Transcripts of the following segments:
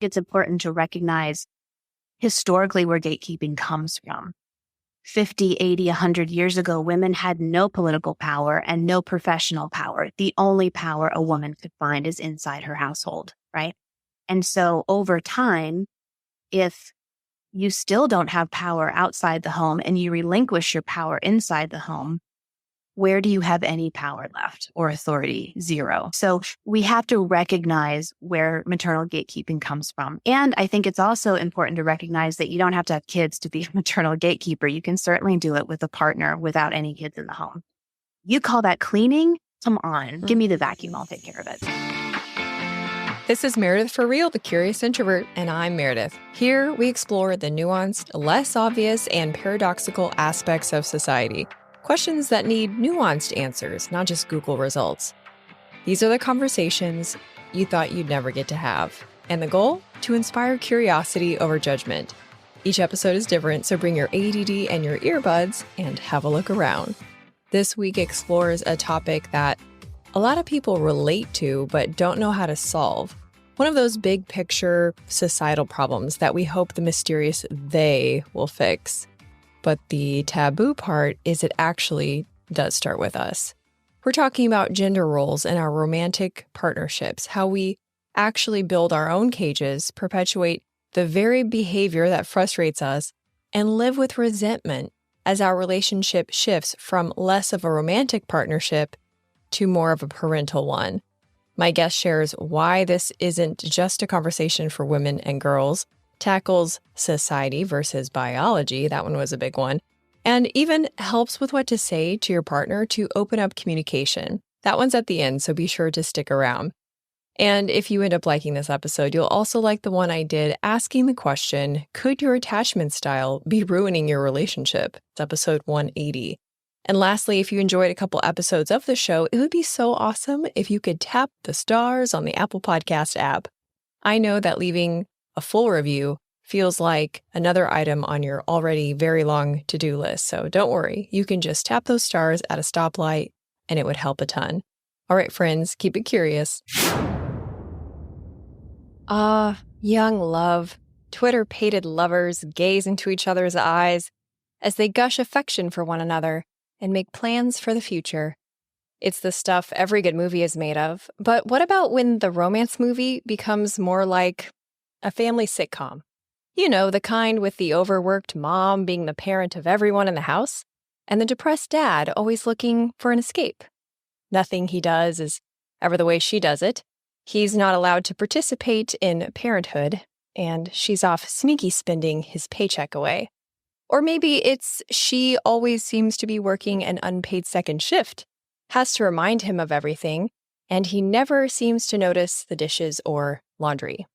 it's important to recognize historically where gatekeeping comes from. 50, 80, 100 years ago, women had no political power and no professional power. The only power a woman could find is inside her household, right? And so over time, if you still don't have power outside the home and you relinquish your power inside the home, where do you have any power left or authority? Zero. So we have to recognize where maternal gatekeeping comes from. And I think it's also important to recognize that you don't have to have kids to be a maternal gatekeeper. You can certainly do it with a partner without any kids in the home. You call that cleaning? Come on, give me the vacuum. I'll take care of it. This is Meredith for Real, the Curious Introvert, and I'm Meredith. Here, we explore the nuanced, less obvious, and paradoxical aspects of society. Questions that need nuanced answers, not just Google results. These are the conversations you thought you'd never get to have. And the goal? To inspire curiosity over judgment. Each episode is different, so bring your ADD and your earbuds and have a look around. This week explores a topic that a lot of people relate to but don't know how to solve. One of those big picture societal problems that we hope the mysterious they will fix. But the taboo part is it actually does start with us. We're talking about gender roles in our romantic partnerships, how we actually build our own cages, perpetuate the very behavior that frustrates us, and live with resentment as our relationship shifts from less of a romantic partnership to more of a parental one. My guest shares why this isn't just a conversation for women and girls, tackles society versus biology, that one was a big one, and even helps with what to say to your partner to open up communication. That one's at the end, so be sure to stick around. And if you end up liking this episode, you'll also like the one I did asking the question, could your attachment style be ruining your relationship? It's episode 180. And lastly, if you enjoyed a couple episodes of the show, it would be so awesome if you could tap the stars on the Apple Podcast app. I know that leaving a full review feels like another item on your already very long to-do list. So don't worry, you can just tap those stars at a stoplight and it would help a ton. All right, friends, keep it curious. Young love. Twitter-pated lovers gaze into each other's eyes as they gush affection for one another and make plans for the future. It's the stuff every good movie is made of. But what about when the romance movie becomes more like a family sitcom? You know, the kind with the overworked mom being the parent of everyone in the house, and the depressed dad always looking for an escape. Nothing he does is ever the way she does it. He's not allowed to participate in parenthood, and she's off sneaky spending his paycheck away. Or maybe it's she always seems to be working an unpaid second shift, has to remind him of everything, and he never seems to notice the dishes or laundry.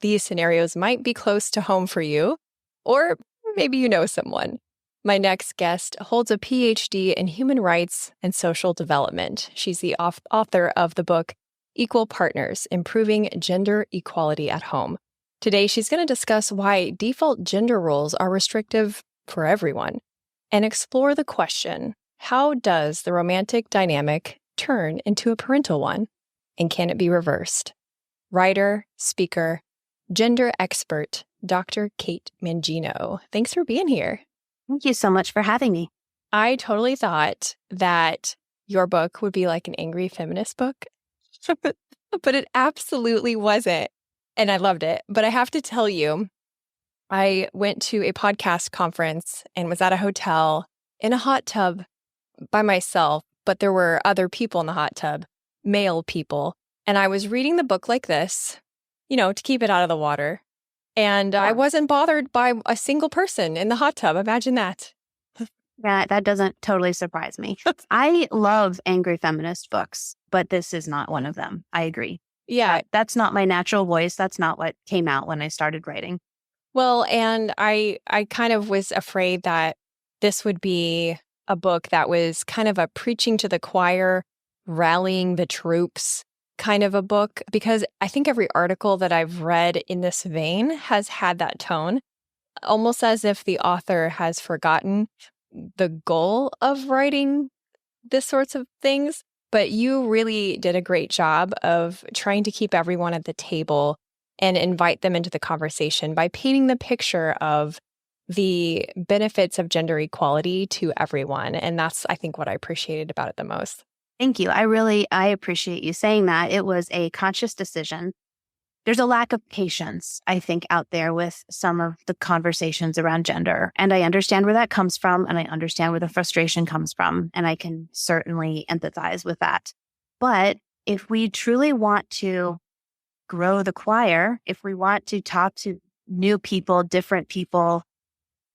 These scenarios might be close to home for you, or maybe you know someone. My next guest holds a Ph.D. in human rights and social development. She's the author of the book Equal Partners: Improving Gender Equality at Home. Today, she's going to discuss why default gender roles are restrictive for everyone and explore the question, how does the romantic dynamic turn into a parental one? And can it be reversed? Writer, speaker, gender expert, Dr. Kate Mangino. Thanks for being here. Thank you so much for having me. I totally thought that your book would be like an angry feminist book, but it absolutely wasn't. And I loved it. But I have to tell you, I went to a podcast conference and was at a hotel in a hot tub by myself, but there were other people in the hot tub, male people. And I was reading the book like this, you know, to keep it out of the water. And I wasn't bothered by a single person in the hot tub. Imagine that. Yeah, that doesn't totally surprise me. I love angry feminist books, but this is not one of them. I agree. Yeah. That's not my natural voice. That's not what came out when I started writing. Well, and I kind of was afraid that this would be a book that was kind of a preaching to the choir, rallying the troops kind of a book, because I think every article that I've read in this vein has had that tone, almost as if the author has forgotten the goal of writing this sorts of things. But you really did a great job of trying to keep everyone at the table and invite them into the conversation by painting the picture of the benefits of gender equality to everyone. And that's, I think, what I appreciated about it the most. Thank you. I appreciate you saying that. It was a conscious decision. There's a lack of patience, I think, out there with some of the conversations around gender. And I understand where that comes from, and I understand where the frustration comes from, and I can certainly empathize with that. But if we truly want to grow the choir, if we want to talk to new people, different people,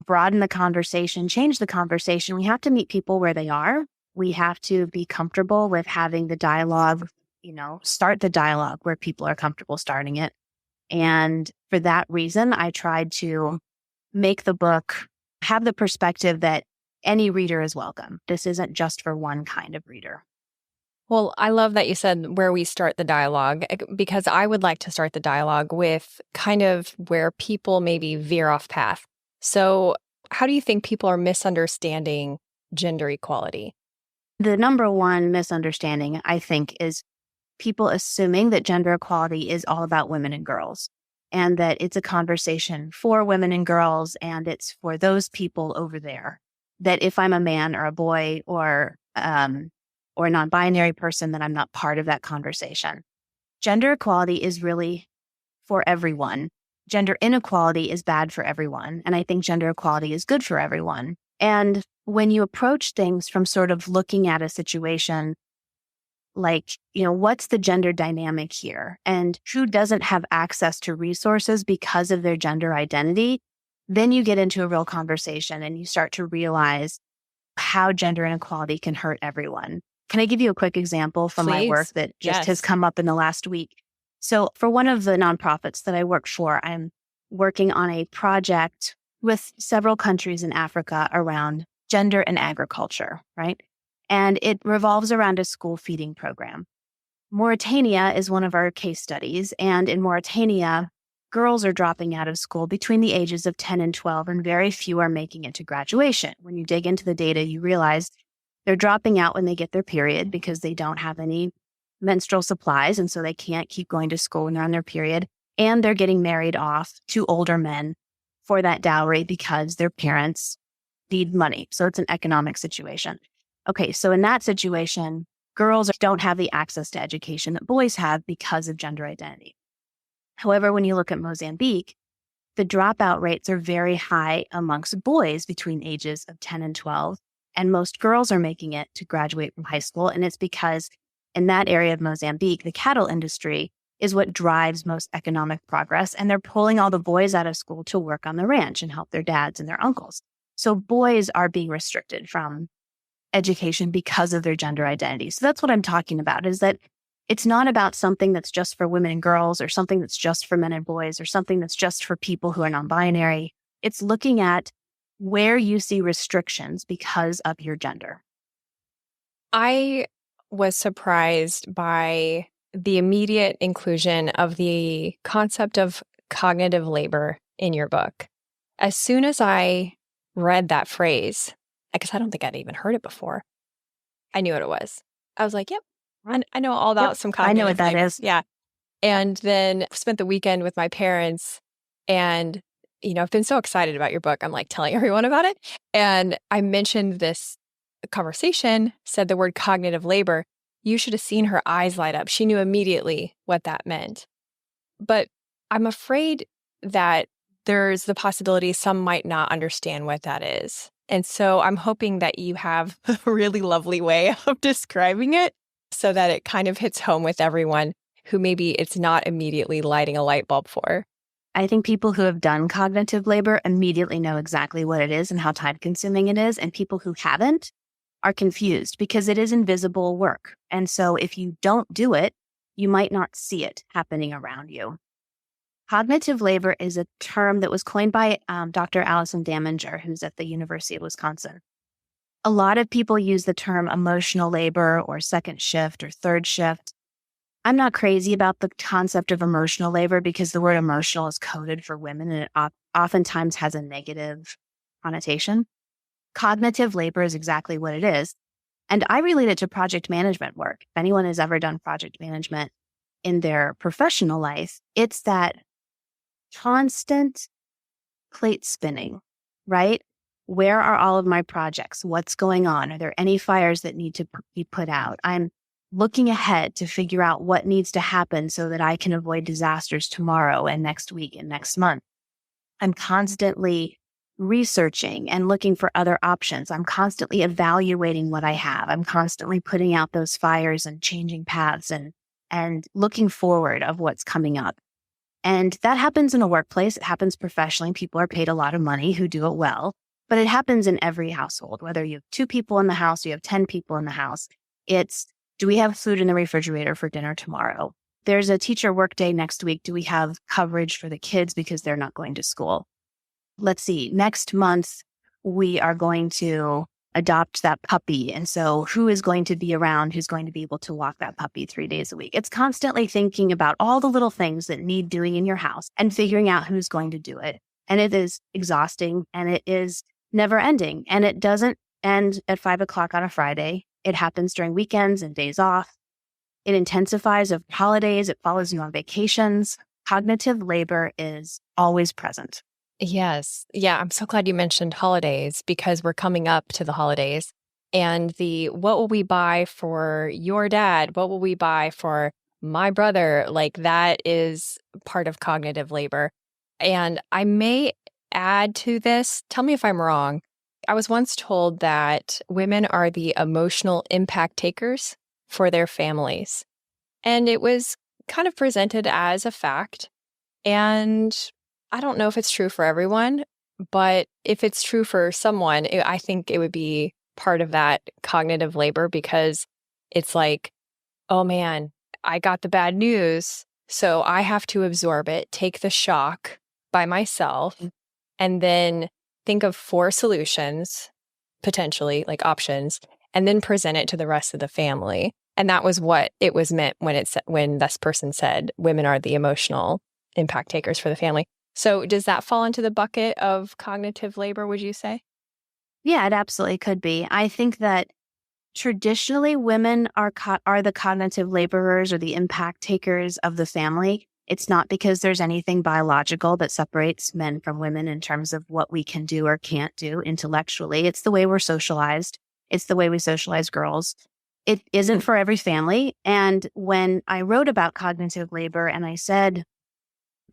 broaden the conversation, change the conversation, we have to meet people where they are. We have to be comfortable with having the dialogue, start the dialogue where people are comfortable starting it. And for that reason, I tried to make the book have the perspective that any reader is welcome. This isn't just for one kind of reader. Well, I love that you said where we start the dialogue, because I would like to start the dialogue with kind of where people maybe veer off path. So how do you think people are misunderstanding gender equality? The number one misunderstanding, I think, is people assuming that gender equality is all about women and girls, and that it's a conversation for women and girls, and it's for those people over there. That if I'm a man or a boy or a non-binary person, then I'm not part of that conversation. Gender equality is really for everyone. Gender inequality is bad for everyone. And I think gender equality is good for everyone. And when you approach things from sort of looking at a situation like, what's the gender dynamic here? And who doesn't have access to resources because of their gender identity? Then you get into a real conversation and you start to realize how gender inequality can hurt everyone. Can I give you a quick example from my work that just has come up in the last week? So for one of the nonprofits that I work for, I'm working on a project with several countries in Africa around gender and agriculture, right? And it revolves around a school feeding program. Mauritania is one of our case studies. And in Mauritania, girls are dropping out of school between the ages of 10 and 12, and very few are making it to graduation. When you dig into the data, you realize they're dropping out when they get their period because they don't have any menstrual supplies, and so they can't keep going to school when they're on their period. And they're getting married off to older men for that dowry because their parents need money. So it's an economic situation. Okay, so in that situation, girls don't have the access to education that boys have because of gender identity. However, when you look at Mozambique, the dropout rates are very high amongst boys between ages of 10 and 12. And most girls are making it to graduate from high school. And it's because in that area of Mozambique, the cattle industry is what drives most economic progress. And they're pulling all the boys out of school to work on the ranch and help their dads and their uncles. So boys are being restricted from education because of their gender identity. So that's what I'm talking about, is that it's not about something that's just for women and girls or something that's just for men and boys or something that's just for people who are non-binary. It's looking at where you see restrictions because of your gender. I was surprised by the immediate inclusion of the concept of cognitive labor in your book. As soon as I read that phrase, because I don't think I'd even heard it before, I knew what it was. I was like, yep, I know all about some cognitive I know what that labor. is. Yeah. And then spent the weekend with my parents, and I've been so excited about your book. I'm like telling everyone about it. And I mentioned this conversation, said the word cognitive labor. You should have seen her eyes light up. She knew immediately what that meant. But I'm afraid that there's the possibility some might not understand what that is. And so I'm hoping that you have a really lovely way of describing it so that it kind of hits home with everyone who maybe it's not immediately lighting a light bulb for. I think people who have done cognitive labor immediately know exactly what it is and how time-consuming it is. And people who haven't are confused because it is invisible work. And so if you don't do it, you might not see it happening around you. Cognitive labor is a term that was coined by Dr. Allison Daminger, who's at the University of Wisconsin. A lot of people use the term emotional labor or second shift or third shift. I'm not crazy about the concept of emotional labor because the word emotional is coded for women and it oftentimes has a negative connotation. Cognitive labor is exactly what it is. And I relate it to project management work. If anyone has ever done project management in their professional life, it's that constant plate spinning, right? Where are all of my projects? What's going on? Are there any fires that need to be put out? I'm looking ahead to figure out what needs to happen so that I can avoid disasters tomorrow and next week and next month. I'm constantly researching and looking for other options. I'm constantly evaluating what I have. I'm constantly putting out those fires and changing paths and looking forward of what's coming up. And that happens in a workplace. It happens professionally. People are paid a lot of money who do it well, but it happens in every household, whether you have 2 people in the house, you have 10 people in the house. It's, do we have food in the refrigerator for dinner tomorrow? There's a teacher workday next week. Do we have coverage for the kids because they're not going to school? Let's see, next month, we are going to adopt that puppy. And so who is going to be around, who's going to be able to walk that puppy 3 days a week? It's constantly thinking about all the little things that need doing in your house and figuring out who's going to do it. And it is exhausting and it is never ending. And it doesn't end at 5 o'clock on a Friday. It happens during weekends and days off. It intensifies over holidays. It follows you on vacations. Cognitive labor is always present. Yes. Yeah. I'm so glad you mentioned holidays because we're coming up to the holidays and what will we buy for your dad? What will we buy for my brother? Like that is part of cognitive labor. And I may add to this, tell me if I'm wrong. I was once told that women are the emotional impact takers for their families. And it was kind of presented as a fact. And I don't know if it's true for everyone, but if it's true for someone, I think it would be part of that cognitive labor because it's like, oh man, I got the bad news. So I have to absorb it, take the shock by myself, and then think of 4 solutions, potentially like options, and then present it to the rest of the family. And that was what it was meant when this person said women are the emotional impact takers for the family. So does that fall into the bucket of cognitive labor, would you say? Yeah, it absolutely could be. I think that traditionally women are the cognitive laborers or the impact takers of the family. It's not because there's anything biological that separates men from women in terms of what we can do or can't do intellectually. It's the way we're socialized. It's the way we socialize girls. It isn't for every family. And when I wrote about cognitive labor and I said,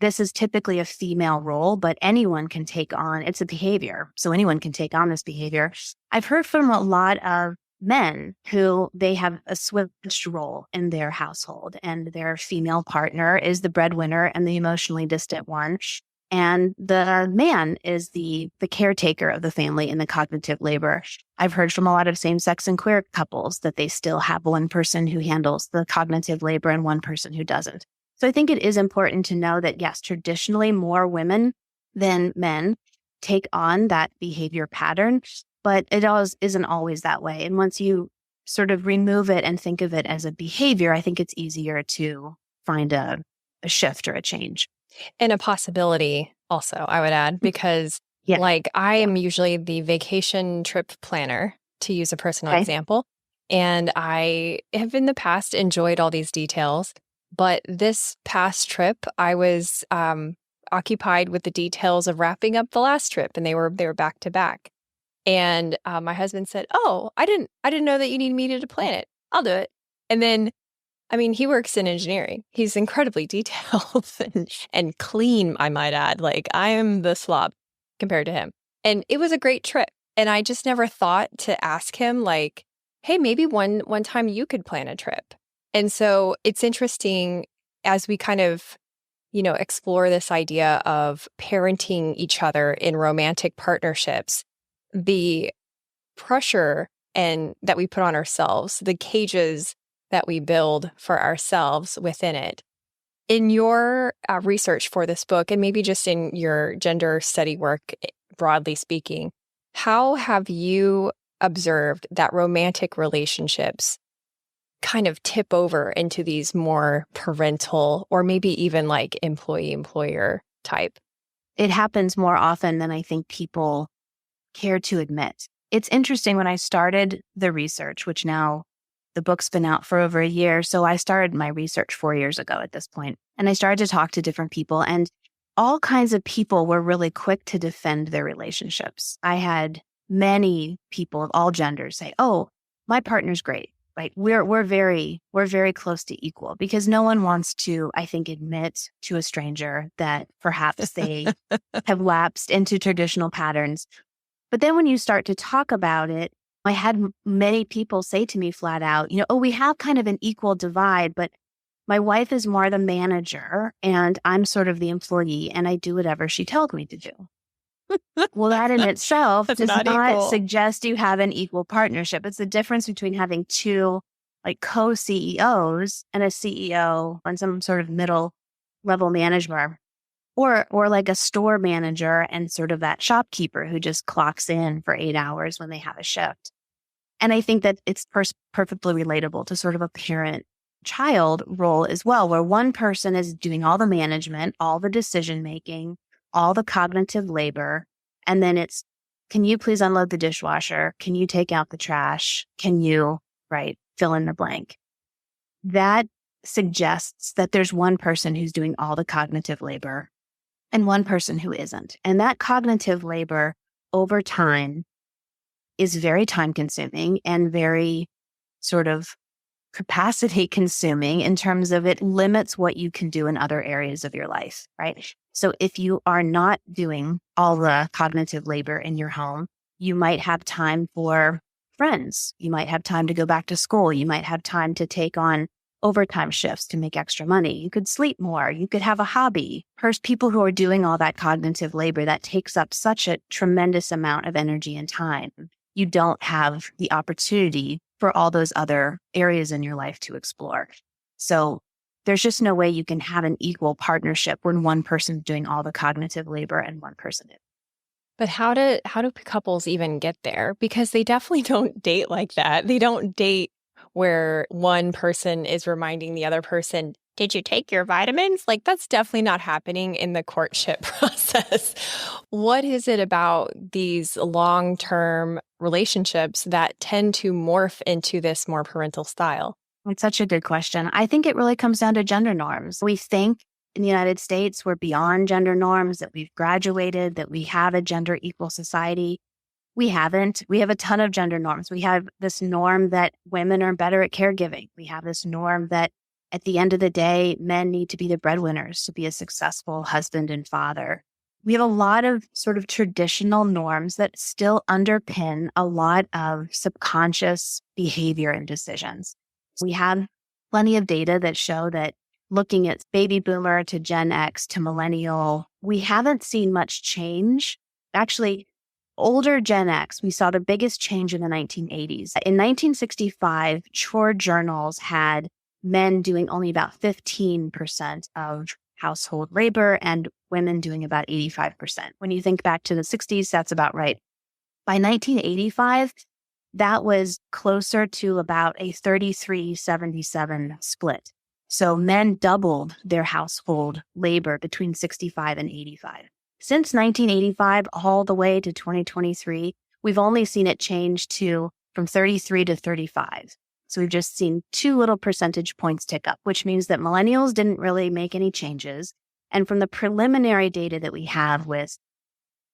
this is typically a female role, but anyone can take on, it's a behavior. So anyone can take on this behavior. I've heard from a lot of men who they have a switched role in their household and their female partner is the breadwinner and the emotionally distant one. And the man is the caretaker of the family in the cognitive labor. I've heard from a lot of same-sex and queer couples that they still have one person who handles the cognitive labor and one person who doesn't. So I think it is important to know that, yes, traditionally more women than men take on that behavior pattern, but it isn't always that way. And once you sort of remove it and think of it as a behavior, I think it's easier to find a shift or a change. And a possibility also, I would add, because like I am usually the vacation trip planner, to use a personal example. And I have in the past enjoyed all these details. But this past trip, I was occupied with the details of wrapping up the last trip, and they were back to back. And my husband said, "Oh, I didn't know that you needed me to plan it. I'll do it." And then, I mean, he works in engineering. He's incredibly detailed and clean, I might add. Like I am the slob compared to him. And it was a great trip. And I just never thought to ask him, like, "Hey, maybe one time you could plan a trip." And so it's interesting as we kind of, explore this idea of parenting each other in romantic partnerships, the pressure that we put on ourselves, the cages that we build for ourselves within it. In your research for this book, and maybe just in your gender study work, broadly speaking, how have you observed that romantic relationships kind of tip over into these more parental or maybe even like employee-employer type? It happens more often than I think people care to admit. It's interesting when I started the research, which now the book's been out for over a year. So I started my research 4 years ago at this point, and I started to talk to different people. And all kinds of people were really quick to defend their relationships. I had many people of all genders say, "Oh, my partner's great. Like we're very close to equal," because no one wants to, I think, admit to a stranger that perhaps they have lapsed into traditional patterns. But then when you start to talk about it, I had many people say to me flat out, "Oh, we have kind of an equal divide, but my wife is more the manager and I'm sort of the employee and I do whatever she tells me to do." Well, that in itself That's does not not equal. suggest you have an equal partnership. It's the difference between having two like co-CEOs and a CEO and some sort of middle level manager, or like a store manager and sort of that shopkeeper who just clocks in for 8 hours when they have a shift. And I think that it's perfectly relatable to sort of a parent-child role as well, where one person is doing all the management, all the decision-making, all the cognitive labor. And then it's, can you please unload the dishwasher? Can you take out the trash? Can you, fill in the blank? That suggests that there's one person who's doing all the cognitive labor and one person who isn't. And that cognitive labor over time is very time consuming and very sort of capacity consuming in terms of it limits what you can do in other areas of your life, right? So if you are not doing all the cognitive labor in your home, you might have time for friends. You might have time to go back to school. You might have time to take on overtime shifts to make extra money. You could sleep more. You could have a hobby. First, people who are doing all that cognitive labor, that takes up such a tremendous amount of energy and time. You don't have the opportunity for all those other areas in your life to explore. So there's just no way you can have an equal partnership when one person's doing all the cognitive labor and one person is. But how do couples even get there? Because they definitely don't date like that. They don't date where one person is reminding the other person, "Did you take your vitamins?" Like, that's definitely not happening in the courtship process. What is it about these long-term relationships that tend to morph into this more parental style? It's such a good question. I think it really comes down to gender norms. We think in the United States, we're beyond gender norms, that we've graduated, that we have a gender equal society. We haven't. We have a ton of gender norms. We have this norm that women are better at caregiving. We have this norm that at the end of the day, men need to be the breadwinners to be a successful husband and father. We have a lot of sort of traditional norms that still underpin a lot of subconscious behavior and decisions. We have plenty of data that show that looking at baby boomer to Gen X to millennial, we haven't seen much change. Actually, older Gen X, we saw the biggest change in the 1980s. In 1965, chore journals had men doing only about 15% of household labor and women doing about 85%. When you think back to the 60s, that's about right. By 1985, that was closer to about a 33-77 split. So men doubled their household labor between 65 and 85. Since 1985 all the way to 2023, we've only seen it change from 33 to 35. So we've just seen 2 little percentage points tick up, which means that millennials didn't really make any changes. And from the preliminary data that we have with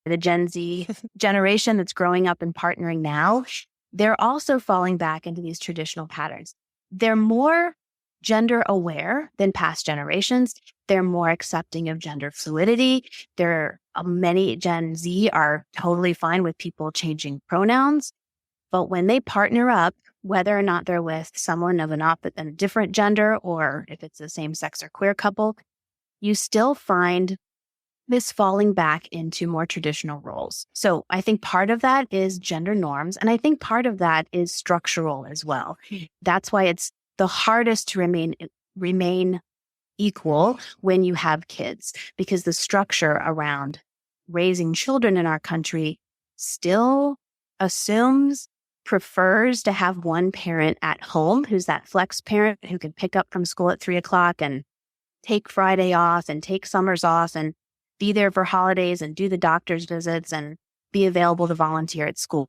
the Gen Z generation that's growing up and partnering now, they're also falling back into these traditional patterns. They're more gender aware than past generations. They're more accepting of gender fluidity. Many Gen Z are totally fine with people changing pronouns. But when they partner up, whether or not they're with someone of a different gender, or if it's the same sex or queer couple, you still find this falling back into more traditional roles. So I think part of that is gender norms. And I think part of that is structural as well. That's why it's the hardest to remain equal when you have kids, because the structure around raising children in our country still prefers to have one parent at home who's that flex parent who can pick up from school at 3:00 and take Friday off and take summers off and be there for holidays and do the doctor's visits and be available to volunteer at school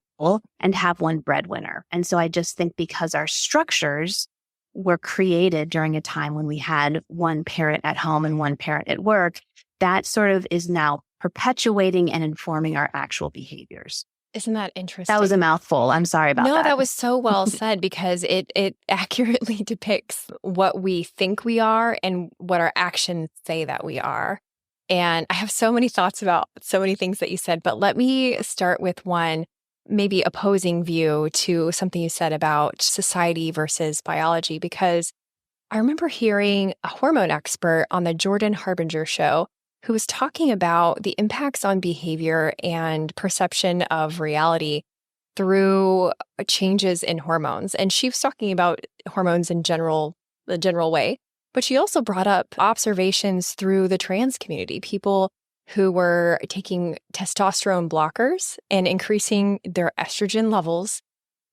and have one breadwinner. And so I just think because our structures were created during a time when we had one parent at home and one parent at work, that sort of is now perpetuating and informing our actual behaviors. Isn't that interesting? That was a mouthful. I'm sorry about that. No, that was so well said because it accurately depicts what we think we are and what our actions say that we are. And I have so many thoughts about so many things that you said, but let me start with one maybe opposing view to something you said about society versus biology, because I remember hearing a hormone expert on the Jordan Harbinger show who was talking about the impacts on behavior and perception of reality through changes in hormones. And she was talking about hormones in the general way, but she also brought up observations through the trans community, people who were taking testosterone blockers and increasing their estrogen levels.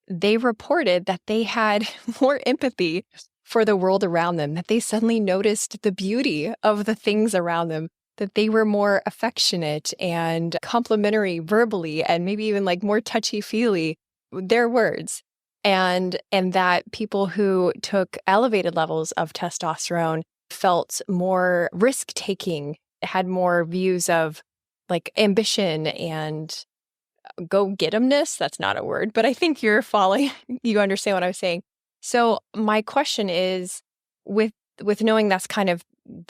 They reported that they had more empathy for the world around them, that they suddenly noticed the beauty of the things around them, that they were more affectionate and complimentary verbally, and maybe even like more touchy-feely, their words. And that people who took elevated levels of testosterone felt more risk-taking, had more views of like ambition and go-get-emness. That's not a word, but I think you're following, you understand what I'm saying. So my question is, with knowing that's kind of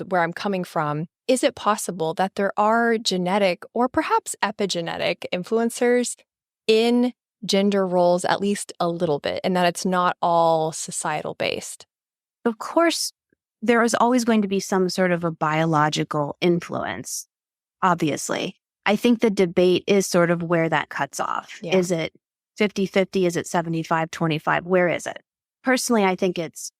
where I'm coming from, is it possible that there are genetic or perhaps epigenetic influencers in gender roles, at least a little bit, and that it's not all societal based? Of course, there is always going to be some sort of a biological influence, obviously. I think the debate is sort of where that cuts off. Yeah. Is it 50-50? Is it 75-25? Where is it? Personally, I think it's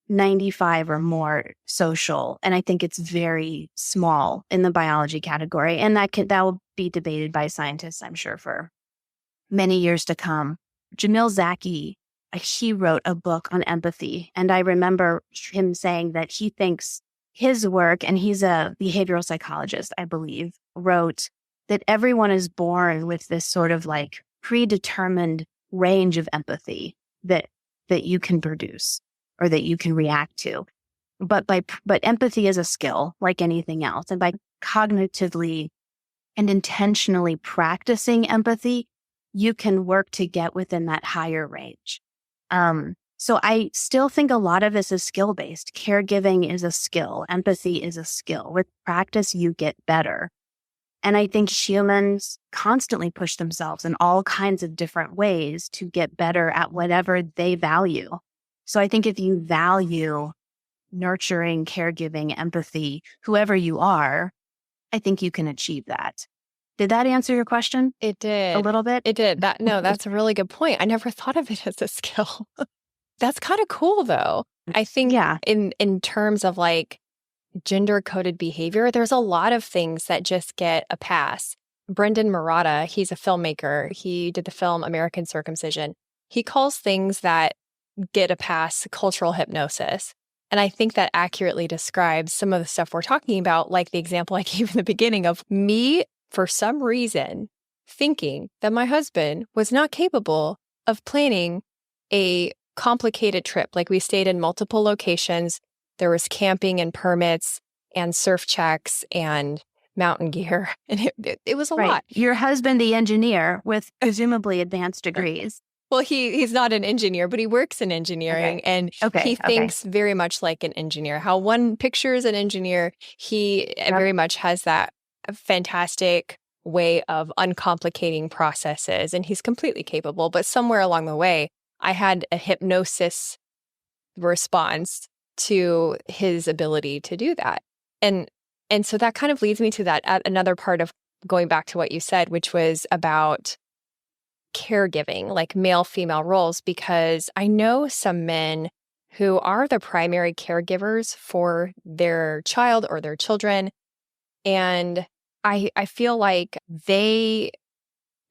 95 or more social, and I think it's very small in the biology category. And that will be debated by scientists, I'm sure, for many years to come. Jamil Zaki, he wrote a book on empathy, and I remember him saying that he thinks his work, and he's a behavioral psychologist, I believe, wrote that everyone is born with this sort of like predetermined range of empathy that you can produce or that you can react to. But empathy is a skill like anything else. And by cognitively and intentionally practicing empathy, you can work to get within that higher range. So I still think a lot of this is skill-based. Caregiving is a skill. Empathy is a skill. With practice, you get better. And I think humans constantly push themselves in all kinds of different ways to get better at whatever they value. So I think if you value nurturing, caregiving, empathy, whoever you are, I think you can achieve that. Did that answer your question? It did. A little bit? It did. That's a really good point. I never thought of it as a skill. That's kind of cool, though. I think in terms of like gender-coded behavior, there's a lot of things that just get a pass. Brendan Marotta, he's a filmmaker. He did the film American Circumcision. He calls things that get a pass cultural hypnosis. And I think that accurately describes some of the stuff we're talking about, like the example I gave in the beginning of me, for some reason, thinking that my husband was not capable of planning a complicated trip. Like we stayed in multiple locations. There was camping and permits and surf checks and mountain gear. And it was a lot. Your husband, the engineer with presumably advanced degrees. Well, he's not an engineer, but he works in engineering. And he thinks very much like an engineer. How one pictures an engineer, he very much has that fantastic way of uncomplicating processes. And he's completely capable. But somewhere along the way, I had a hypnosis response to his ability to do that. And so that kind of leads me to that another part of going back to what you said, which was about caregiving, like male-female roles, because I know some men who are the primary caregivers for their child or their children. And I feel like they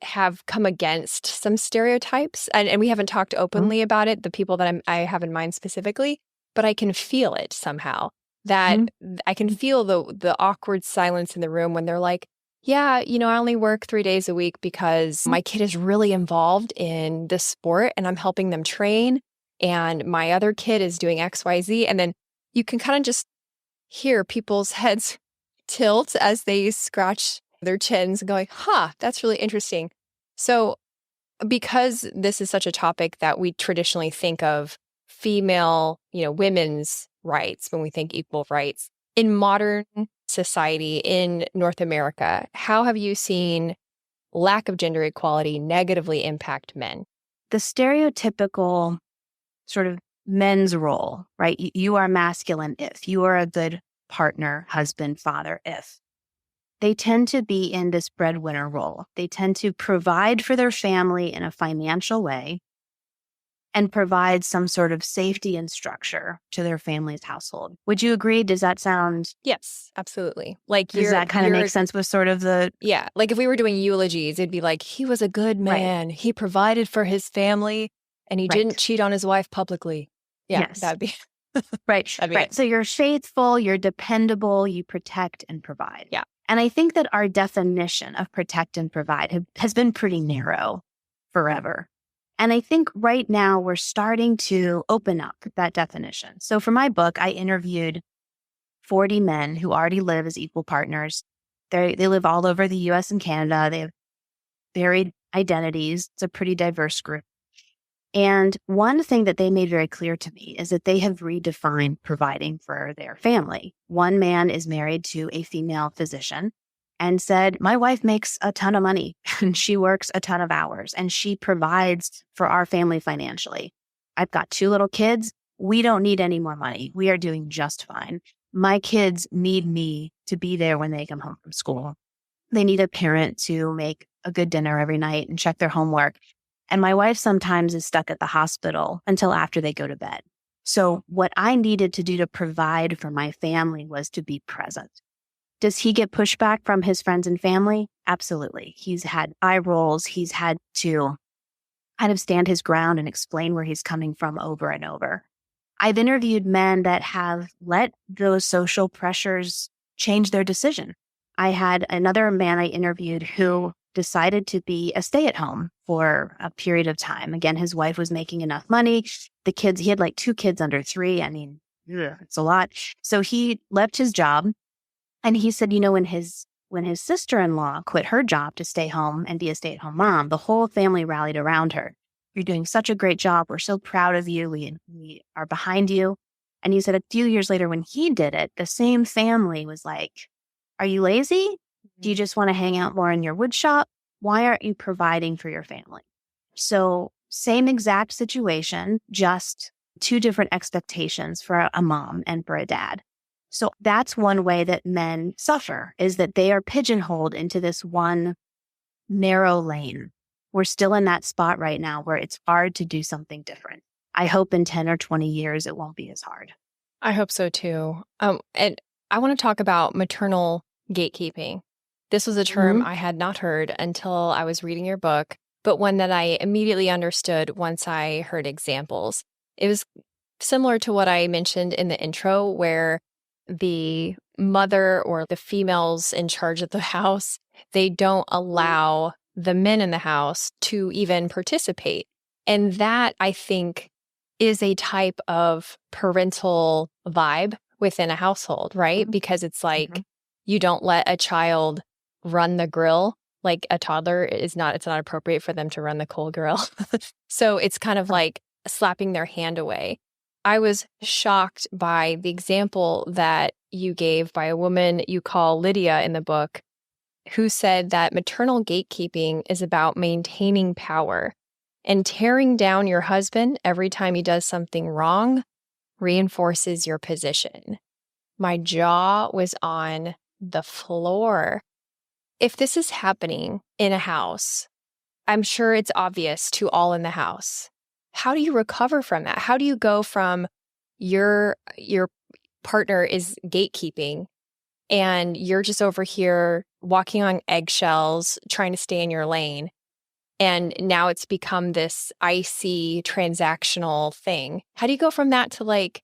have come against some stereotypes, and we haven't talked openly about it, the people that I have in mind specifically, but I can feel it somehow, that I can feel the awkward silence in the room when they're like, yeah, I only work 3 days a week because my kid is really involved in this sport and I'm helping them train, and my other kid is doing XYZ. And then you can kind of just hear people's heads tilt as they scratch their chins going, that's really interesting. So because this is such a topic that we traditionally think of female, women's rights when we think equal rights, in modern society in North America, how have you seen lack of gender equality negatively impact men? The stereotypical sort of men's role, right? You are masculine if. You are a good partner, husband, father if. They tend to be in this breadwinner role. They tend to provide for their family in a financial way and provide some sort of safety and structure to their family's household. Would you agree? Does that sound... Yes, absolutely. Like, does that kind of make sense with sort of the... Yeah. Like if we were doing eulogies, it'd be like, he was a good man. Right. He provided for his family and he didn't cheat on his wife publicly. Yeah, yes. That'd be... right. So you're faithful, you're dependable, you protect and provide. Yeah. And I think that our definition of protect and provide has been pretty narrow forever. And I think right now we're starting to open up that definition. So for my book, I interviewed 40 men who already live as equal partners. They live all over the US and Canada. They have varied identities. It's a pretty diverse group. And one thing that they made very clear to me is that they have redefined providing for their family. One man is married to a female physician and said, my wife makes a ton of money and she works a ton of hours and she provides for our family financially. I've got 2 little kids. We don't need any more money. We are doing just fine. My kids need me to be there when they come home from school. They need a parent to make a good dinner every night and check their homework. And my wife sometimes is stuck at the hospital until after they go to bed. So what I needed to do to provide for my family was to be present. Does he get pushback from his friends and family? Absolutely. He's had eye rolls. He's had to kind of stand his ground and explain where he's coming from over and over. I've interviewed men that have let those social pressures change their decision. I had another man I interviewed who decided to be a stay-at-home for a period of time. Again, his wife was making enough money. The kids, he had like 2 kids under 3. I mean, it's a lot. So he left his job and he said, when his sister-in-law quit her job to stay home and be a stay-at-home mom, the whole family rallied around her. You're doing such a great job. We're so proud of you. We are behind you. And he said a few years later when he did it, the same family was like, are you lazy? Do you just want to hang out more in your wood shop? Why aren't you providing for your family? So same exact situation, just 2 different expectations for a mom and for a dad. So that's one way that men suffer, is that they are pigeonholed into this one narrow lane. We're still in that spot right now where it's hard to do something different. I hope in 10 or 20 years, it won't be as hard. I hope so too. And I want to talk about maternal gatekeeping. This was a term I had not heard until I was reading your book, but one that I immediately understood once I heard examples. It was similar to what I mentioned in the intro, where the mother or the females in charge of the house, they don't allow the men in the house to even participate. And that, I think, is a type of parental vibe within a household, right? Because it's like you don't let a child run the grill. Like a toddler it's not appropriate for them to run the coal grill. So it's kind of like slapping their hand away. I was shocked by the example that you gave by a woman you call Lydia in the book, who said that maternal gatekeeping is about maintaining power, and tearing down your husband every time he does something wrong reinforces your position. My jaw was on the floor. If this is happening in a house, I'm sure it's obvious to all in the house. How do you recover from that? How do you go from your partner is gatekeeping and you're just over here walking on eggshells, trying to stay in your lane, and now it's become this icy transactional thing? How do you go from that to like,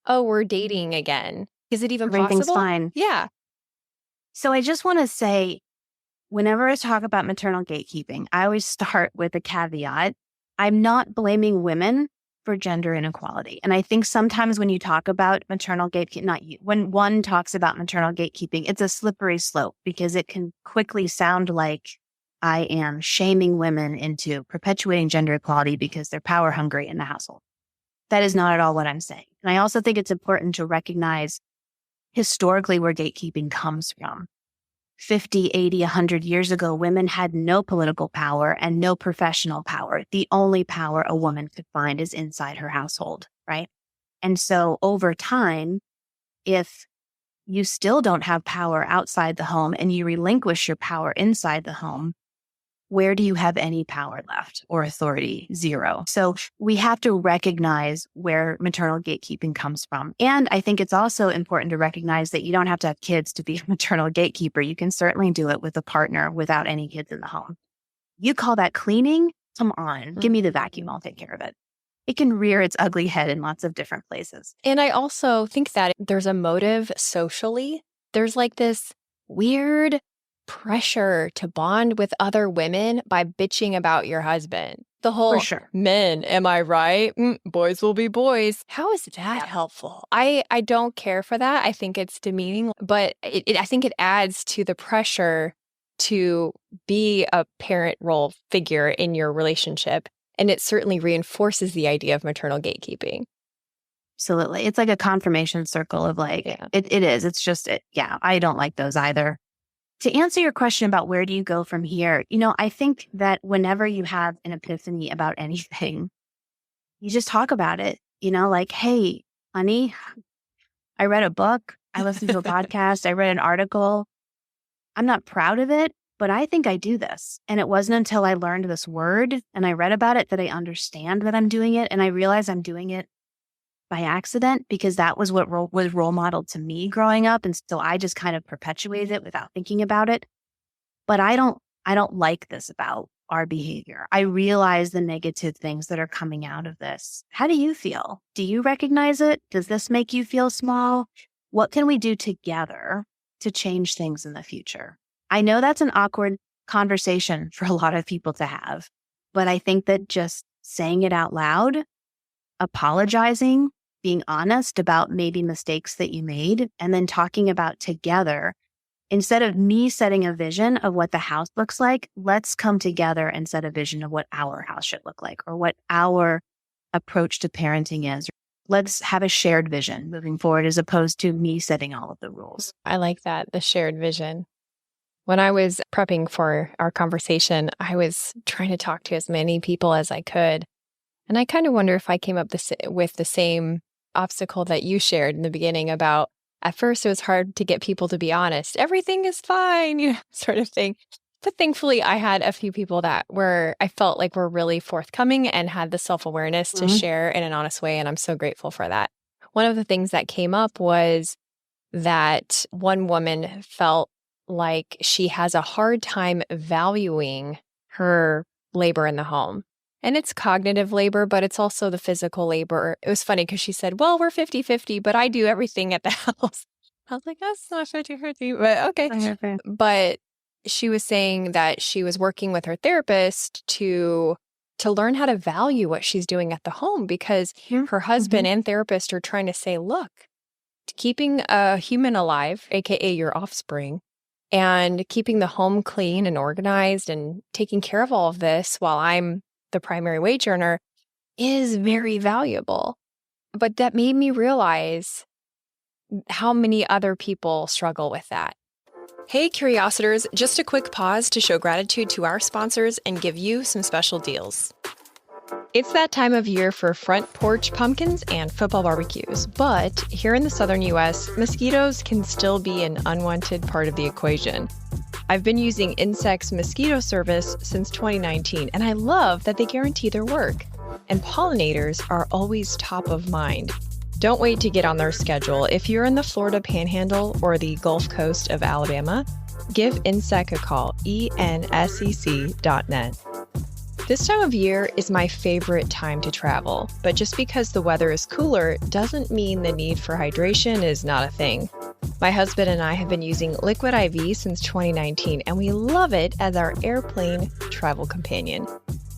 oh, we're dating again? Is it even Everything's possible? Fine. Yeah. So I just want to say, whenever I talk about maternal gatekeeping, I always start with a caveat. I'm not blaming women for gender inequality. And I think sometimes when you talk about maternal gatekeeping, not you, when one talks about maternal gatekeeping, it's a slippery slope because it can quickly sound like I am shaming women into perpetuating gender equality because they're power hungry in the household. That is not at all what I'm saying. And I also think it's important to recognize historically where gatekeeping comes from. 50, 80, 100 years ago, women had no political power and no professional power. The only power a woman could find is inside her household, right? And so over time, if you still don't have power outside the home and you relinquish your power inside the home, where do you have any power left or authority? Zero. So we have to recognize where maternal gatekeeping comes from. And I think it's also important to recognize that you don't have to have kids to be a maternal gatekeeper. You can certainly do it with a partner without any kids in the home. You call that cleaning? Come on, give me the vacuum. I'll take care of it. It can rear its ugly head in lots of different places. And I also think that there's a motive socially. There's like this weird pressure to bond with other women by bitching about your husband. The whole men, am I right? Boys will be boys. How is that helpful? I don't care for that. I think it's demeaning, but I think it adds to the pressure to be a parent role figure in your relationship. And it certainly reinforces the idea of maternal gatekeeping. Absolutely. It's like a confirmation circle of like, it is. It's just, I don't like those either. To answer your question about where do you go from here, I think that whenever you have an epiphany about anything, you just talk about it, like, hey, honey, I read a book, I listened to a podcast, I read an article. I'm not proud of it, but I think I do this. And it wasn't until I learned this word and I read about it that I understand that I'm doing it. And I realize I'm doing it by accident because that was what was role modeled to me growing up. And so I just kind of perpetuated it without thinking about it. But I don't like this about our behavior. I realize the negative things that are coming out of this. How do you feel? Do you recognize it? Does this make you feel small? What can we do together to change things in the future? I know that's an awkward conversation for a lot of people to have, but I think that just saying it out loud, apologizing, being honest about maybe mistakes that you made, and then talking about together, instead of me setting a vision of what the house looks like, let's come together and set a vision of what our house should look like or what our approach to parenting is. Let's have a shared vision moving forward as opposed to me setting all of the rules. I like that, the shared vision. When I was prepping for our conversation, I was trying to talk to as many people as I could. And I kind of wonder if I came up with the same obstacle that you shared in the beginning about, at first it was hard to get people to be honest. Everything is fine, sort of thing. But thankfully, I had a few people that I felt like were really forthcoming and had the self-awareness to share in an honest way. And I'm so grateful for that. One of the things that came up was that one woman felt like she has a hard time valuing her labor in the home. And it's cognitive labor, but it's also the physical labor. It was funny because she said, well, we're 50-50, but I do everything at the house. I was like, that's not 50-50, but okay. But she was saying that she was working with her therapist to learn how to value what she's doing at the home because her husband and therapist are trying to say, look, keeping a human alive, aka your offspring, and keeping the home clean and organized and taking care of all of this while I'm the primary wage earner is very valuable. But that made me realize how many other people struggle with that. Hey, Curiositors, just a quick pause to show gratitude to our sponsors and give you some special deals. It's that time of year for front porch pumpkins and football barbecues, but here in the southern U.S., mosquitoes can still be an unwanted part of the equation. I've been using Insect's mosquito service since 2019, and I love that they guarantee their work. And pollinators are always top of mind. Don't wait to get on their schedule. If you're in the Florida Panhandle or the Gulf Coast of Alabama, give Insect a call, ensec.net. This time of year is my favorite time to travel, but just because the weather is cooler doesn't mean the need for hydration is not a thing. My husband and I have been using Liquid IV since 2019, and we love it as our airplane travel companion.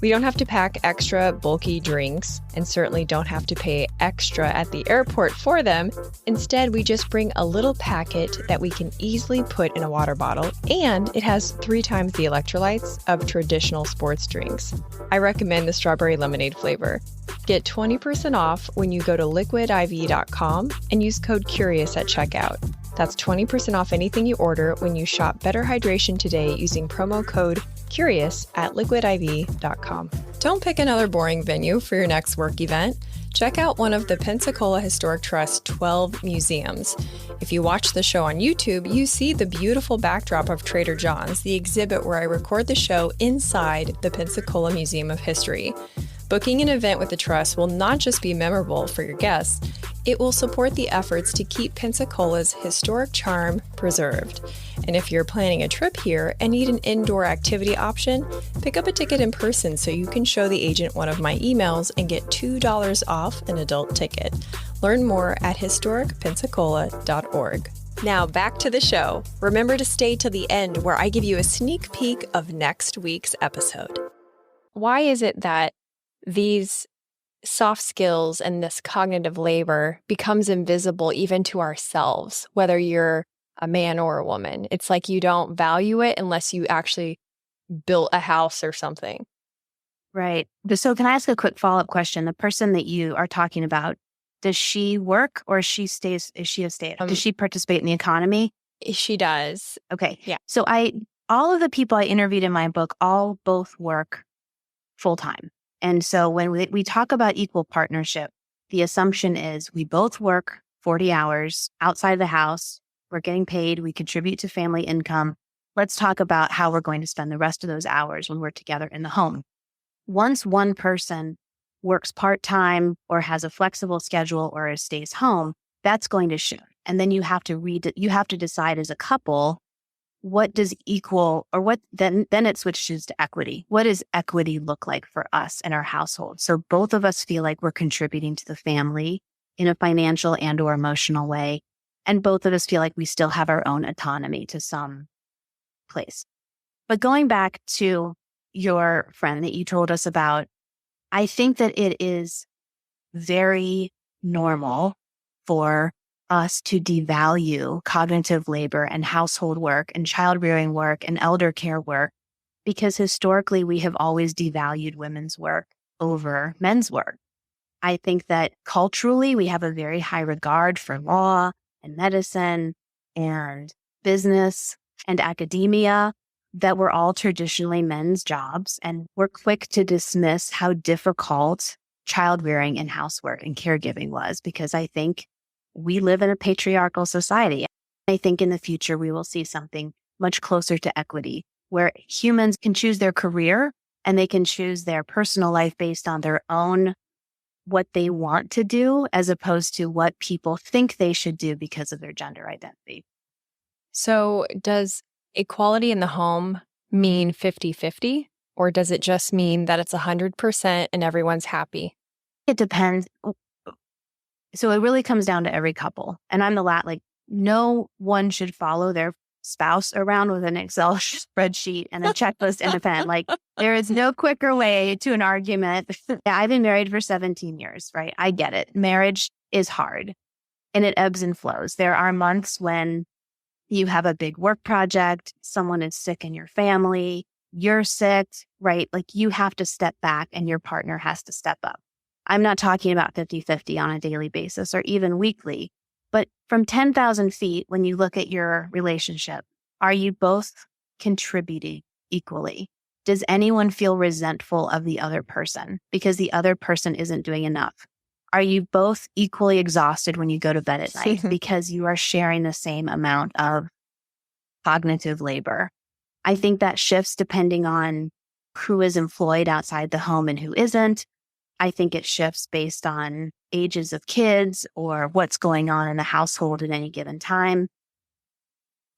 We don't have to pack extra bulky drinks and certainly don't have to pay extra at the airport for them. Instead, we just bring a little packet that we can easily put in a water bottle, and it has 3 times the electrolytes of traditional sports drinks. I recommend the strawberry lemonade flavor. Get 20% off when you go to liquidiv.com and use code CURIOUS at checkout. That's 20% off anything you order when you shop Better Hydration today using promo code CURIOUS at liquidiv.com. Don't pick another boring venue for your next work event. Check out one of the Pensacola Historic Trust's 12 museums. If you watch the show on YouTube, you see the beautiful backdrop of Trader John's, the exhibit where I record the show inside the Pensacola Museum of History. Booking an event with the Trust will not just be memorable for your guests, it will support the efforts to keep Pensacola's historic charm preserved. And if you're planning a trip here and need an indoor activity option, pick up a ticket in person so you can show the agent one of my emails and get $2 off an adult ticket. Learn more at historicpensacola.org. Now back to the show. Remember to stay till the end where I give you a sneak peek of next week's episode. Why is it that these soft skills and this cognitive labor becomes invisible even to ourselves, whether you're a man or a woman? It's like you don't value it unless you actually built a house or something. Right. So can I ask a quick follow-up question? The person that you are talking about, does she work or is she a stay-at-home? Does she participate in the economy? She does. Okay. Yeah. So all of the people I interviewed in my book both work full-time. And so when we talk about equal partnership, the assumption is we both work 40 hours outside the house. We're getting paid. We contribute to family income. Let's talk about how we're going to spend the rest of those hours when we're together in the home. Once one person works part-time or has a flexible schedule or stays home, that's going to shift. And then you have to decide as a couple, what does equal, or what then it switches to equity. What does equity look like for us and our household? So both of us feel like we're contributing to the family in a financial and or emotional way. And both of us feel like we still have our own autonomy to some place. But going back to your friend that you told us about, I think that it is very normal for us to devalue cognitive labor and household work and child rearing work and elder care work, because historically we have always devalued women's work over men's work. I think that culturally we have a very high regard for law and medicine and business and academia that were all traditionally men's jobs. And we're quick to dismiss how difficult child rearing and housework and caregiving was, because I think we live in a patriarchal society. I think in the future, we will see something much closer to equity, where humans can choose their career and they can choose their personal life based on their own, what they want to do, as opposed to what people think they should do because of their gender identity. So does equality in the home mean 50-50, or does it just mean that it's 100% and everyone's happy? It depends. So it really comes down to every couple. And I'm no one should follow their spouse around with an Excel spreadsheet and a checklist and a pen. There is no quicker way to an argument. Yeah, I've been married for 17 years, right? I get it. Marriage is hard and it ebbs and flows. There are months when you have a big work project, someone is sick in your family, you're sick, right? You have to step back and your partner has to step up. I'm not talking about 50-50 on a daily basis or even weekly, but from 10,000 feet, when you look at your relationship, are you both contributing equally? Does anyone feel resentful of the other person because the other person isn't doing enough? Are you both equally exhausted when you go to bed at night because you are sharing the same amount of cognitive labor? I think that shifts depending on who is employed outside the home and who isn't. I think it shifts based on ages of kids or what's going on in the household at any given time.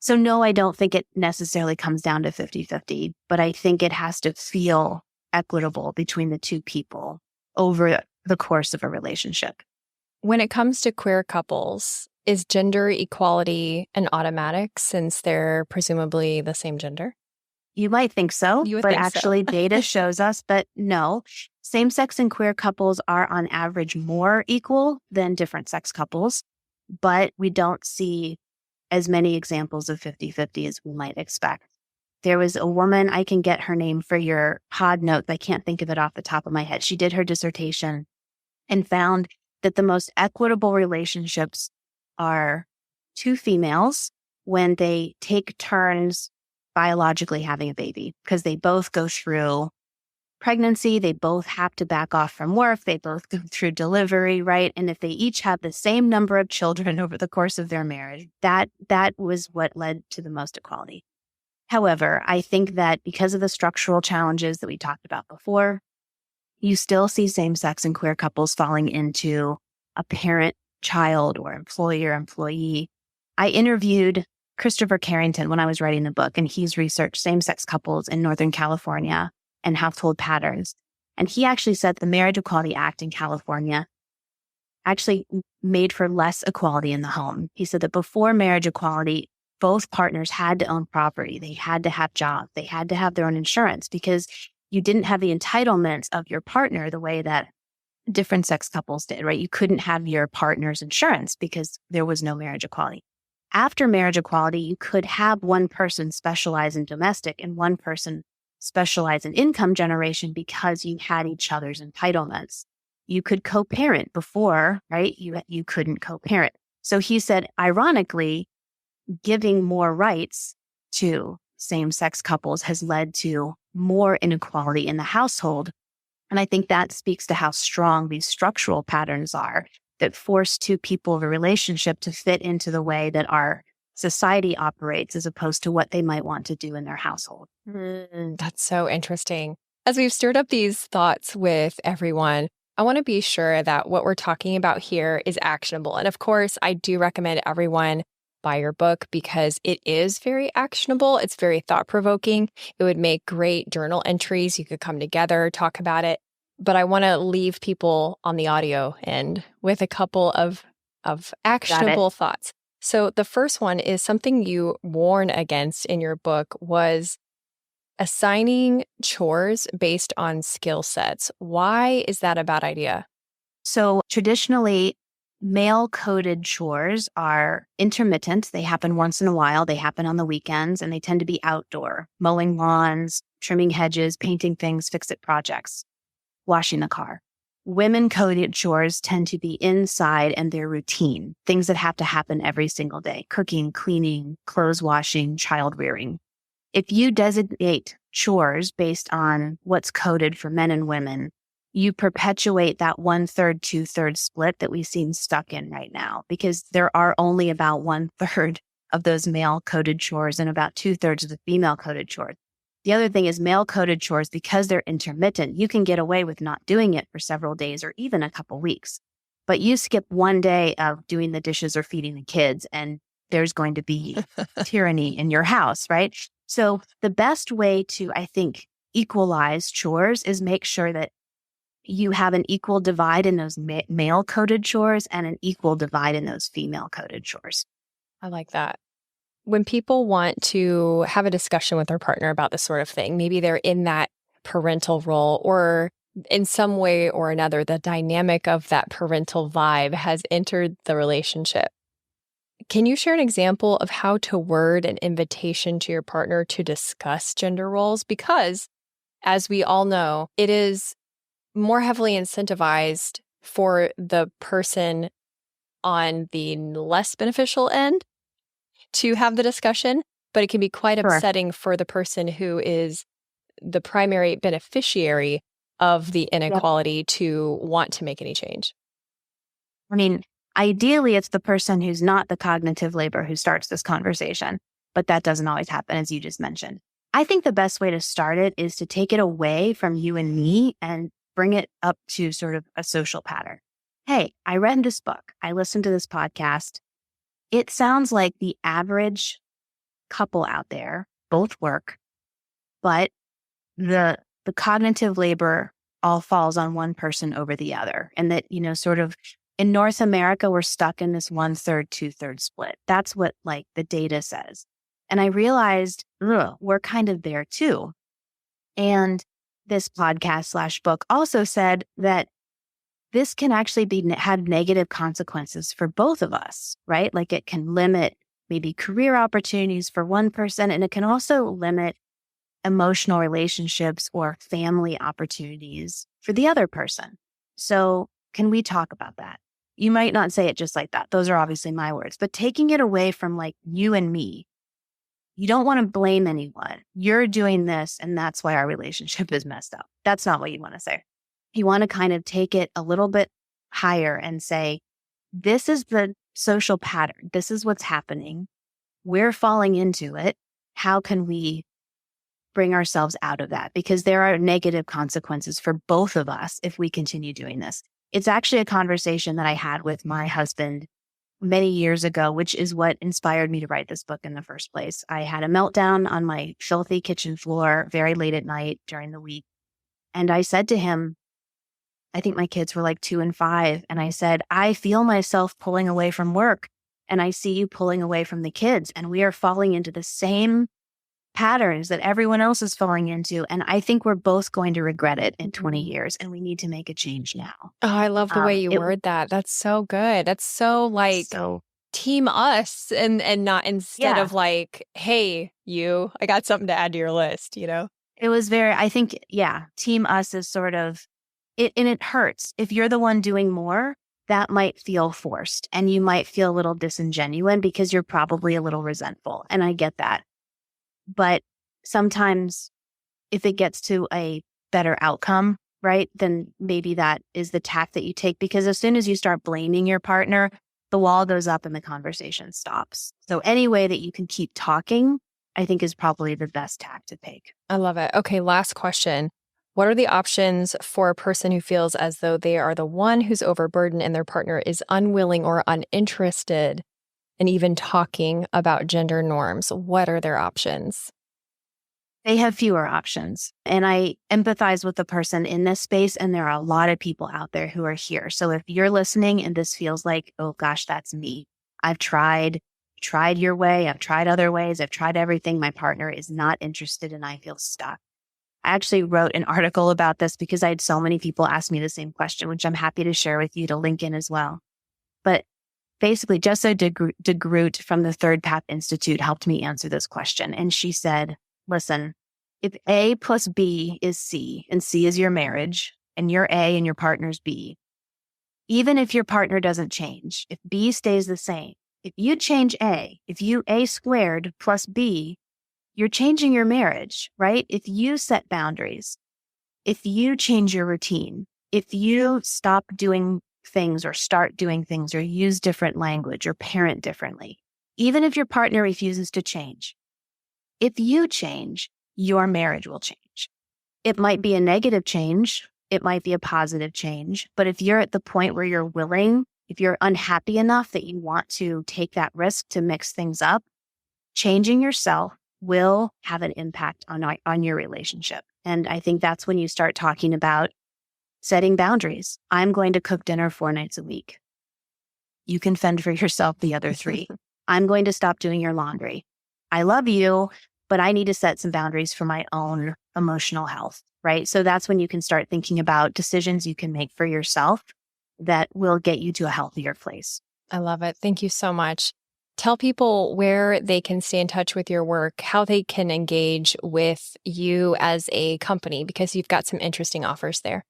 So no, I don't think it necessarily comes down to 50-50, but I think it has to feel equitable between the two people over the course of a relationship. When it comes to queer couples, is gender equality an automatic since they're presumably the same gender? You might think so, You would but think so. actually data shows us that no, same-sex and queer couples are on average more equal than different sex couples, but we don't see as many examples of 50-50 as we might expect. There was a woman, I can get her name for your pod notes. I can't think of it off the top of my head. She did her dissertation and found that the most equitable relationships are two females when they take turns biologically having a baby, because they both go through pregnancy, they both have to back off from work, they both go through delivery, right? And if they each have the same number of children over the course of their marriage, that was what led to the most equality. However, I think that because of the structural challenges that we talked about before, you still see same-sex and queer couples falling into a parent-child or employer-employee. I interviewed Christopher Carrington when I was writing the book, and he's researched same-sex couples in Northern California and household patterns. And he actually said the Marriage Equality Act in California actually made for less equality in the home. He said that before marriage equality, both partners had to own property. They had to have jobs. They had to have their own insurance, because you didn't have the entitlements of your partner the way that different sex couples did, right? You couldn't have your partner's insurance because there was no marriage equality. After marriage equality, you could have one person specialize in domestic and one person specialize in income generation because you had each other's entitlements. You could co-parent before, right? You couldn't co-parent. So he said, ironically, giving more rights to same-sex couples has led to more inequality in the household. And I think that speaks to how strong these structural patterns are that force two people of a relationship to fit into the way that our society operates as opposed to what they might want to do in their household. That's so interesting. As we've stirred up these thoughts with everyone, I want to be sure that what we're talking about here is actionable. And of course, I do recommend everyone buy your book because it is very actionable. It's very thought-provoking. It would make great journal entries. You could come together, talk about it. But I want to leave people on the audio end with a couple of actionable thoughts. So the first one is something you warn against in your book was assigning chores based on skill sets. Why is that a bad idea? So traditionally, male-coded chores are intermittent. They happen once in a while. They happen on the weekends, and they tend to be outdoor, mowing lawns, trimming hedges, painting things, fix-it projects, washing the car. Women-coded chores tend to be inside and they're routine, things that have to happen every single day, cooking, cleaning, clothes washing, child rearing. If you designate chores based on what's coded for men and women, you perpetuate that 1/3, 2/3 split that we've seen stuck in right now, because there are only about 1/3 of those male-coded chores and about 2/3 of the female-coded chores. The other thing is male-coded chores, because they're intermittent, you can get away with not doing it for several days or even a couple weeks. But you skip one day of doing the dishes or feeding the kids, and there's going to be tyranny in your house, right? So the best way to, I think, equalize chores is make sure that you have an equal divide in those male-coded chores and an equal divide in those female-coded chores. I like that. When people want to have a discussion with their partner about this sort of thing, maybe they're in that parental role, or in some way or another, the dynamic of that parental vibe has entered the relationship. Can you share an example of how to word an invitation to your partner to discuss gender roles? Because, as we all know, it is more heavily incentivized for the person on the less beneficial end to have the discussion, but it can be quite upsetting for the person who is the primary beneficiary of the inequality to want to make any change. I mean, ideally, it's the person who's not the cognitive labor who starts this conversation, but that doesn't always happen, as you just mentioned. I think the best way to start it is to take it away from you and me and bring it up to sort of a social pattern. Hey, I read this book. I listened to this podcast. It sounds like the average couple out there both work, but the cognitive labor all falls on one person over the other. And that, sort of in North America, we're stuck in this 1/3, 2/3 split. That's what like the data says. And I realized, we're kind of there too. And this podcast / book also said that this can actually have negative consequences for both of us, right? Like it can limit maybe career opportunities for one person, and it can also limit emotional relationships or family opportunities for the other person. So can we talk about that? You might not say it just like that. Those are obviously my words, but taking it away from like you and me, you don't want to blame anyone. You're doing this, and that's why our relationship is messed up. That's not what you want to say. You want to kind of take it a little bit higher and say, this is the social pattern. This is what's happening. We're falling into it. How can we bring ourselves out of that? Because there are negative consequences for both of us if we continue doing this. It's actually a conversation that I had with my husband many years ago, which is what inspired me to write this book in the first place. I had a meltdown on my filthy kitchen floor very late at night during the week. And I said to him, I think my kids were like 2 and 5. And I said, I feel myself pulling away from work, and I see you pulling away from the kids. And we are falling into the same patterns that everyone else is falling into. And I think we're both going to regret it in 20 years. And we need to make a change now. Oh, I love the way you word that. That's so good. That's so like team us and not instead of like, hey, you, I got something to add to your list, you know? It was very, I think, team us is sort of, and it hurts. If you're the one doing more, that might feel forced and you might feel a little disingenuous because you're probably a little resentful. And I get that. But sometimes if it gets to a better outcome, right, then maybe that is the tack that you take, because as soon as you start blaming your partner, the wall goes up and the conversation stops. So any way that you can keep talking, I think is probably the best tack to take. I love it. Okay, last question. What are the options for a person who feels as though they are the one who's overburdened and their partner is unwilling or uninterested and even talking about gender norms? What are their options? They have fewer options. And I empathize with the person in this space. And there are a lot of people out there who are here. So if you're listening and this feels like, oh gosh, that's me. I've tried your way. I've tried other ways. I've tried everything. My partner is not interested and I feel stuck. I actually wrote an article about this because I had so many people ask me the same question, which I'm happy to share with you to link in as well. But basically, Jessa DeGroot from the Third Path Institute helped me answer this question. And she said, listen, if A plus B is C and C is your marriage and you're A and your partner's B, even if your partner doesn't change, if B stays the same, if you change A, if you A squared plus B, you're changing your marriage, right? If you set boundaries, if you change your routine, if you stop doing things or start doing things or use different language or parent differently, even if your partner refuses to change, if you change, your marriage will change. It might be a negative change. It might be a positive change. But if you're at the point where you're willing, if you're unhappy enough that you want to take that risk to mix things up, changing yourself will have an impact on your relationship. And I think that's when you start talking about setting boundaries. I'm going to cook dinner 4 nights a week. You can fend for yourself the other 3. I'm going to stop doing your laundry. I love you, but I need to set some boundaries for my own emotional health, right? So that's when you can start thinking about decisions you can make for yourself that will get you to a healthier place. I love it. Thank you so much. Tell people where they can stay in touch with your work, how they can engage with you as a company, because you've got some interesting offers there.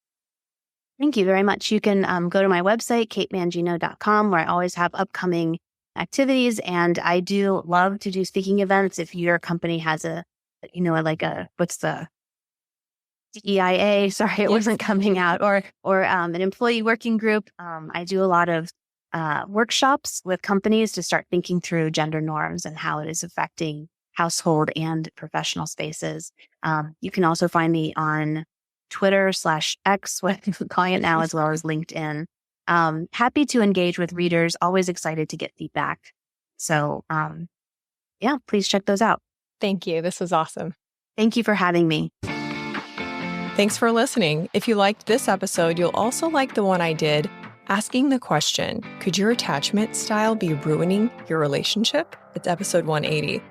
Thank you very much. You can go to my website, katemangino.com, where I always have upcoming activities. And I do love to do speaking events. If your company has what's the DEIA? Sorry, it wasn't coming out. Or an employee working group. I do a lot of workshops with companies to start thinking through gender norms and how it is affecting household and professional spaces. You can also find me on Twitter /X, what I'm calling it now, as well as LinkedIn. Happy to engage with readers, always excited to get feedback. So please check those out. Thank you. This was awesome. Thank you for having me. Thanks for listening. If you liked this episode, you'll also like the one I did asking the question, could your attachment style be ruining your relationship? It's episode 180.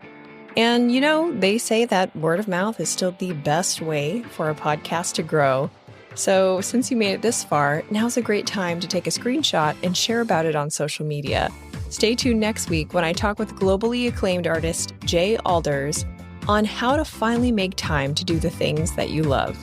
And they say that word of mouth is still the best way for a podcast to grow. So since you made it this far, now's a great time to take a screenshot and share about it on social media. Stay tuned next week when I talk with globally acclaimed artist Jay Alders on how to finally make time to do the things that you love.